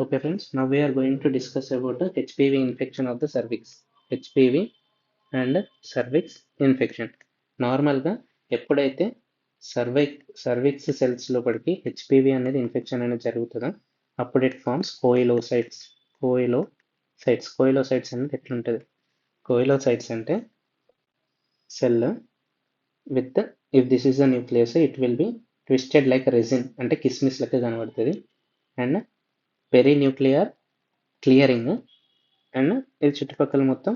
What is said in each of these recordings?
Okay, friends. Now we are going to discuss about the HPV infection of the cervix. HPV and cervix infection. నార్మల్గా ఎప్పుడైతే cervix cells లోపలికి HPV అనేది infection అనేది జరుగుతుందో అప్పుడు it forms కోయిలోసైట్స్. కోయిలోసైట్స్ అనేది ఎట్లుంటుంది? కోయిలోసైట్స్ అంటే cell with, if this is the nucleus it will be twisted like resin, అంటే కిస్మిస్ లెక్క కనబడుతుంది. అండ్ పెరిన్యూక్లియర్ క్లియరింగ్, అండ్ ఇది చుట్టుపక్కల మొత్తం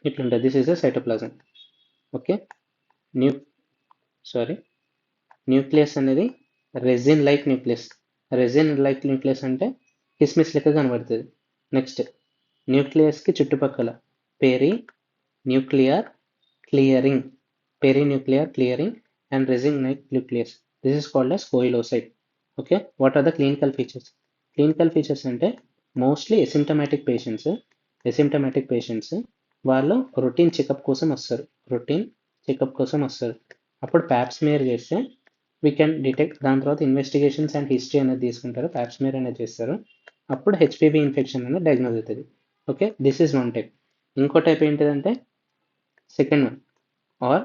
ఇట్లుంటుంది. This is the cytoplasm. Okay, new nucleus అనేది రెజిన్ లైక్ న్యూక్లియస్ అంటే కిస్మిస్ లెక్క కనబడుతుంది. నెక్స్ట్ న్యూక్లియస్కి చుట్టుపక్కల peri nuclear clearing and raisin like nucleus. This is called as koilocyte. Okay, what are the clinical features? Clinical features అంటే mostly asymptomatic patients వాళ్ళు routine checkup కోసం వస్తారు. అప్పుడు ప్యాప్స్మియర్ చేస్తే వీ కెన్ డిటెక్ట్. దాని తర్వాత ఇన్వెస్టిగేషన్స్ అండ్ హిస్టరీ అనేది తీసుకుంటారు, ప్యాప్స్మియర్ అనేది చేస్తారు. అప్పుడు హెచ్పివి ఇన్ఫెక్షన్ అనేది డయాగ్నోజ్ అవుతుంది. Okay, this is one type. ఇంకో టైప్ ఏంటిదంటే second one, or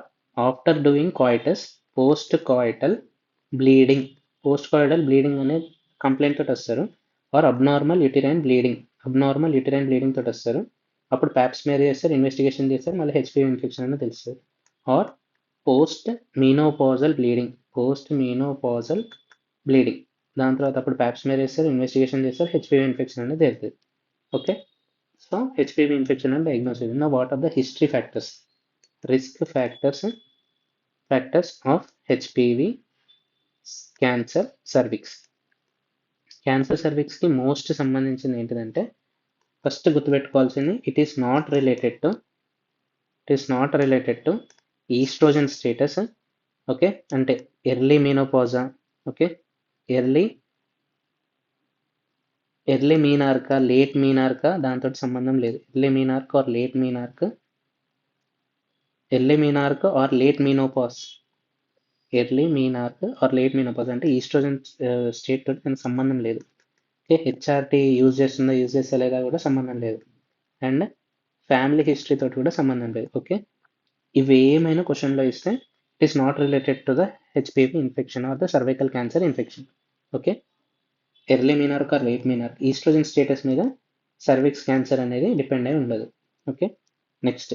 after doing coitus post coital bleeding అనే కంప్లైంట్ తోటి వస్తారు. ఆర్ అబ్నార్మల్ యూటరైన్ బ్లీడింగ్ తోటి వస్తారు. అప్పుడు ప్యాప్స్మియర్ చేస్తారు, ఇన్వెస్టిగేషన్ చేస్తారు, మళ్ళీ హెచ్పివి ఇన్ఫెక్షన్ అనేది తెలుస్తుంది. ఆర్ పోస్ట్ మీనోపాజల్ బ్లీడింగ్, దాని తర్వాత అప్పుడు ప్యాప్స్మియర్ చేస్తారు, ఇన్వెస్టిగేషన్ చేస్తారు, హెచ్పివి ఇన్ఫెక్షన్ అనేది తెలుస్తుంది. ఓకే, సో హెచ్పివి ఇన్ఫెక్షన్ అనేది డయాగ్నోస్ అయింది. నా what are the history factors, risk factors of HPV cancer సర్విక్స్కి మోస్ట్ సంబంధించింది ఏంటిదంటే ఫస్ట్ గుర్తుపెట్టుకోవాల్సింది, it is not related to oestrogen status. Okay, అంటే early menopause, okay, early menarche, late menarche, దాంతో సంబంధం లేదు. Early menarche or late menopause అంటే oestrogen state తోటి దానికి సంబంధం లేదు. ఓకే, హెచ్ఆర్టీ యూజ్ చేస్తలేదా కూడా సంబంధం లేదు. అండ్ ఫ్యామిలీ హిస్టరీ తోటి కూడా సంబంధం లేదు. ఓకే, ఇవి ఏమైనా క్వశ్చన్లో ఇస్తే it is not related to the HPV infection or the cervical cancer infection. Okay, early menarche or late menarche, oestrogen status మీద సర్విక్స్ క్యాన్సర్ అనేది డిపెండ్ అయి ఉండదు. Okay, next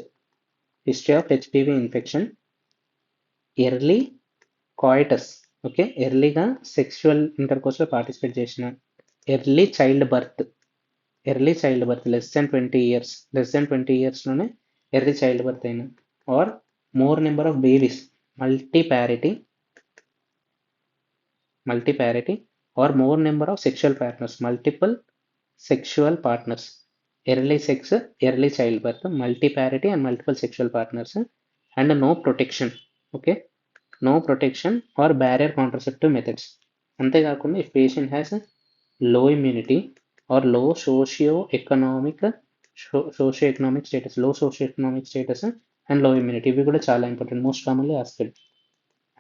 history of HPV infection, early coitus, okay, ఎర్లీగా sexual ఇంటర్కోర్స్లో participate చేసిన, early child birth less than 20 ఇయర్స్లోనే early child birth అయిన, or more number of babies, multiparity or more number of sexual partners, multiple sexual partners, early child birth, multiparity and multiple sexual partners, and no protection or barrier contraceptive methods. అంతేకాకుండా if patient has low immunity or low socio economic status and low immunity, ఇవి కూడా చాలా important, most commonly asked.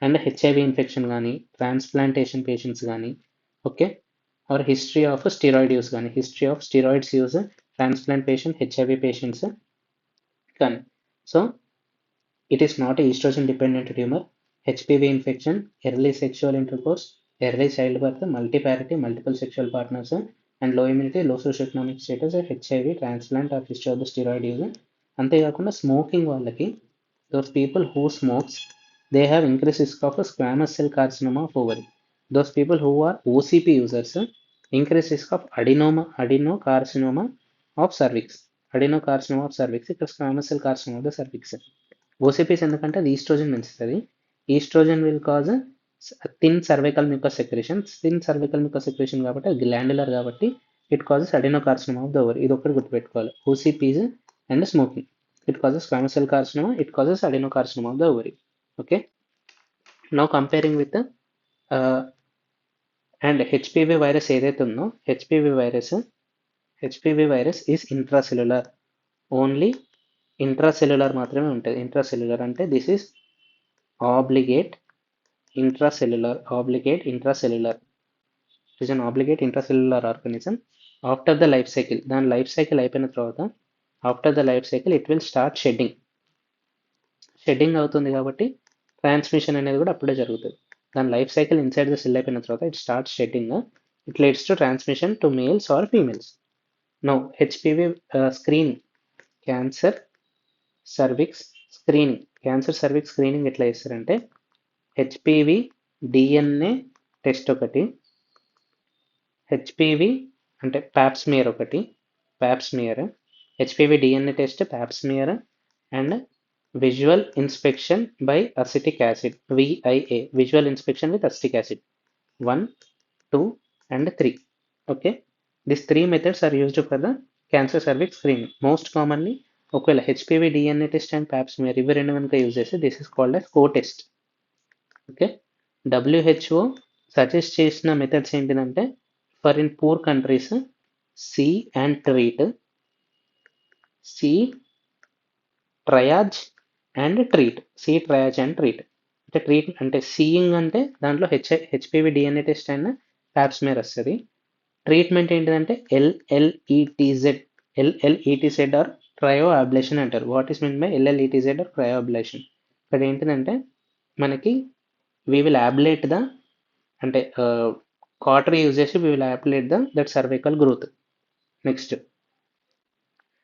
And HIV infection కానీ, transplantation patients కానీ, okay, or history of steroids use transplant patient, HIV patients కానీ. So it is not oestrogen dependent tumour. HPV infection, early sexual intercourse, early child birth, multiparity, multiple sexual partners, and low immunity, low socioeconomic status, HIV, transplant or history of the steroid use. అంతేకాకుండా smoking వాళ్ళకి, those people who smokes they have increased risk of a squamous cell carcinoma of ovary. Those people who are OCP users, increased risk of adenocarcinoma of cervix. ఇక్కడ squamous cell carcinoma of the cervix. OCPs ఎందుకంటే అది oestrogen పెంచుతుంది. Oestrogen will cause thin cervical mucus secretion కాబట్టి అది glandular కాబట్టి it causes adenocarcinoma of the ovary. ఇది ఒకటి గుర్తుపెట్టుకోవాలి, OCPs and smoking. It causes squamous cell carcinoma, it causes adenocarcinoma of the ovary. Okay, now comparing with and HPV virus ఏదైతే ఉందో, HPV virus is intracellular, only intracellular మాత్రమే ఉంటుంది. Intracellular అంటే this is obligate intracellular it is an obligate intracellular organism. After the life cycle, దాని life cycle అయిపోయిన తర్వాత after the life cycle it will start shedding అవుతుంది కాబట్టి transmission అనేది కూడా అప్పుడే జరుగుతుంది. దాని life cycle inside the cell అయిపోయిన తర్వాత it start shedding, it leads to transmission to males or females. No HPV screening, cancer cervix screening ఎట్లా చేస్తారంటే హెచ్పివి డిఎన్ఏ టెస్ట్ ఒకటి, హెచ్పివి అంటే ప్యాప్స్మియర్ ఒకటి, HPV DNA test, pap smear and visual inspection by acetic acid, VIA, visual inspection with acetic acid 1, 2 and 3. Okay, these 3 methods are used for the cancer cervix screening. Most commonly ఒకవేళ HPV DNA test and pap smear ఇవి రెండు కనుక use చేస్తే this is called as co test. Okay, WHO suggest చేసిన methods ఏంటిదంటే for in poor countries see and treat, triage and treat. అంటే treat అంటే seeing అంటే దాంట్లో HPV DNA test and pap smear వస్తుంది. ట్రీట్మెంట్ ఏంటిదంటే ఎల్ఎల్ఈటీజెడ్ ఆర్ క్రయో అబ్లేషన్ అంటారు. What is mean by LLETZ or cryo ablation? ఇక్కడ ఏంటిదంటే మనకి వీ విల్ అబ్లేట్ ద అంటే కాటరీ యూజ్ చేసి we will ablate that cervical growth. Next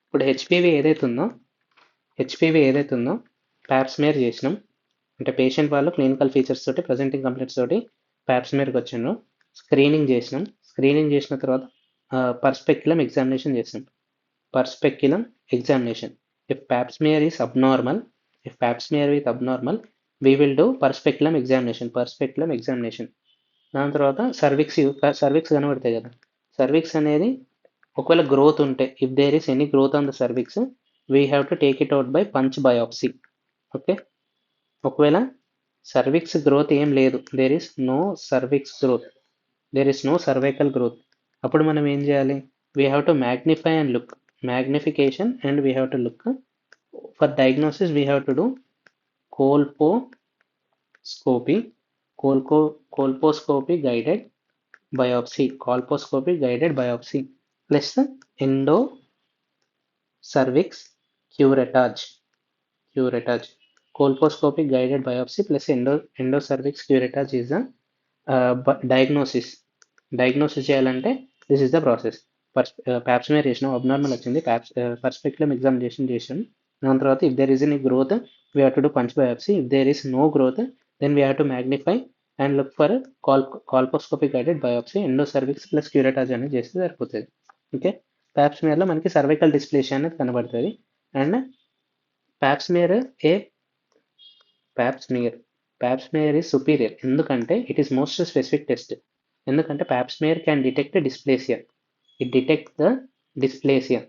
ఇప్పుడు HPV ఏదైతే ఉందో ప్యాప్స్మియర్ చేసినాం అంటే పేషెంట్ వాళ్ళు క్లినికల్ ఫీచర్స్ తోటి ప్రజెంటింగ్ కంప్లైంట్స్ తోటి ప్యాప్స్మియర్కి వచ్చిండ్రు. స్క్రీనింగ్ చేసిన తర్వాత పర్స్పెక్యులమ్ ఎగ్జామినేషన్ చేసినాం. If pap smear is abnormal, we will do per speculum examination. దాని తర్వాత సర్విక్స్ కనబడతాయి కదా, సర్విక్స్ అనేది ఒకవేళ గ్రోత్ ఉంటే, if there is any growth on the cervix we have to take it out by punch biopsy. Okay, ఒకవేళ cervix growth ఏం లేదు, there is no cervical growth, అప్పుడు మనం ఏం చేయాలి? We have to magnify and look, magnification, and we have to look for diagnosis. We have to do colposcopy guided biopsy plus endocervix curettage. Colposcopy guided biopsy plus endocervix curettage is a diagnosis చేయాలంటే this is the process. Pap smear చేసినాం, abnormal వచ్చింది, per speculum examination చేసాం. దాని తర్వాత if there is any growth we have to do punch biopsy. If there is no growth then we have to magnify and look for colposcopic guided biopsy, endocervix plus curettage అనేది చేస్తే సరిపోతుంది. Okay, ప్యాప్స్మియర్లో మనకి cervical dysplasia అనేది కనబడుతుంది. And pap smear is superior ఎందుకంటే it is most specific test. ఎందుకంటే pap smear can detect dysplasia, it detects the dysplasia.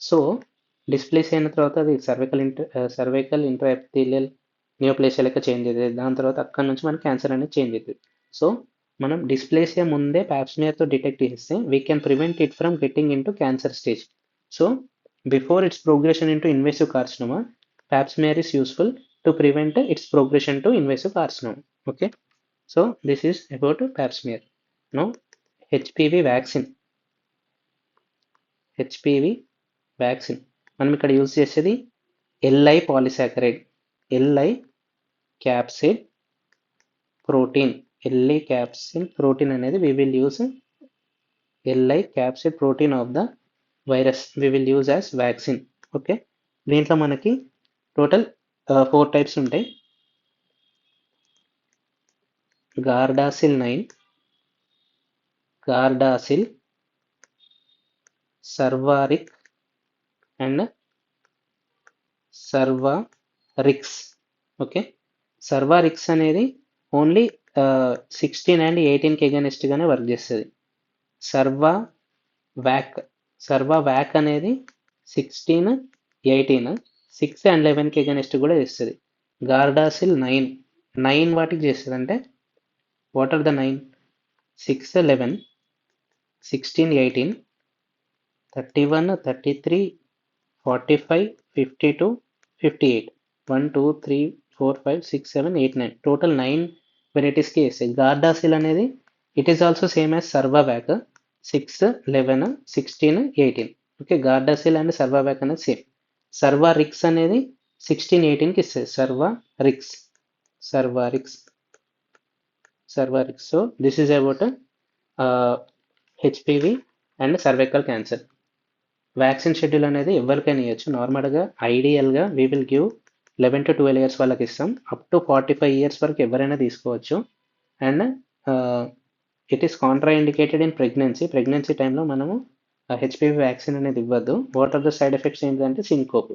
So dysplasia అయిన తర్వాత అది సర్వైకల్ ఇంట్రాఎపిథెలియల్ నియోప్లేసియా లెక్క చేంజ్ అవుతుంది. దాని తర్వాత అక్కడ నుంచి మనకి క్యాన్సర్ అనేది చేంజ్ అవుతుంది. సో మనం డిస్ప్లేసియా ముందే ప్యాప్స్మియర్తో డిటెక్ట్ చేస్తే we can prevent it from getting in to cancer stage. So before it's progression in to invasive carcinoma, Pap smear is useful to prevent its progression to invasive carcinoma. Okay, so this is about pap smear. Now HPV vaccine మనం ఇక్కడ use చేసేది LI polysaccharide, LI capsid protein అనేది we will use LI capsid protein of the virus we will use as vaccine. Okay, దీంట్లో మనకి total 4 types ఉంటాయి. Gardasil 9, Gardasil, Cervarix and Cervarix. Okay, Cervarix అనేది only 16 and 18కి against గానే work చేస్తుంది. Cervavac అనేది 16, 18, 6 and 11కి against కూడా చేస్తుంది. గార్డాసిల్ 9 వాటికి చేస్తుంది. అంటే వాట్ ఆర్ ద 9? 6, 11, 16, 18, 31, 33, 45, 52, 58, 1, 2, 3, 4, 5, 6, 7, 8, 9 టోటల్ 9 వెరైటీస్కి వేస్తాయి. గార్డాసిల్ అనేది It is also same as Cervavac, 6, 11, 16, 18. Okay, Gardasil and సర్వావాక్ అనేది సేమ్. సర్వారిక్స్ అనేది 16, 18కి ఇస్తుంది. సర్వారిక్స్. So this is about HPV and cervical cancer. Vaccine schedule అనేది ఎవరికైనా ఇవ్వచ్చు. నార్మల్గా ఐడియల్గా we will give 11 to 12 years వాళ్ళకి ఇస్తాం. అప్ టు 45 years వరకు ఎవరైనా తీసుకోవచ్చు. And it is contraindicated in pregnancy టైంలో మనము హెచ్పివి వ్యాక్సిన్ అనేది ఇవ్వద్దు. What are the side effects ఏంటంటే సింకోప్.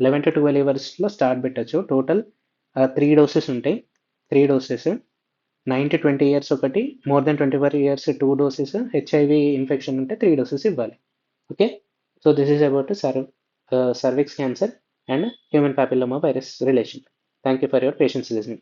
11 to 12 yearsలో స్టార్ట్ పెట్టచ్చు. టోటల్ 3 doses ఉంటాయి. 3 doses. 9 to 20 years ఒకటి, more than 24 years 2 doses, HIV infection ఉంటే 3 doses ఇవ్వాలి. Okay, so this is about cervix cancer and human papilloma virus relation. Thank you for your patience listening.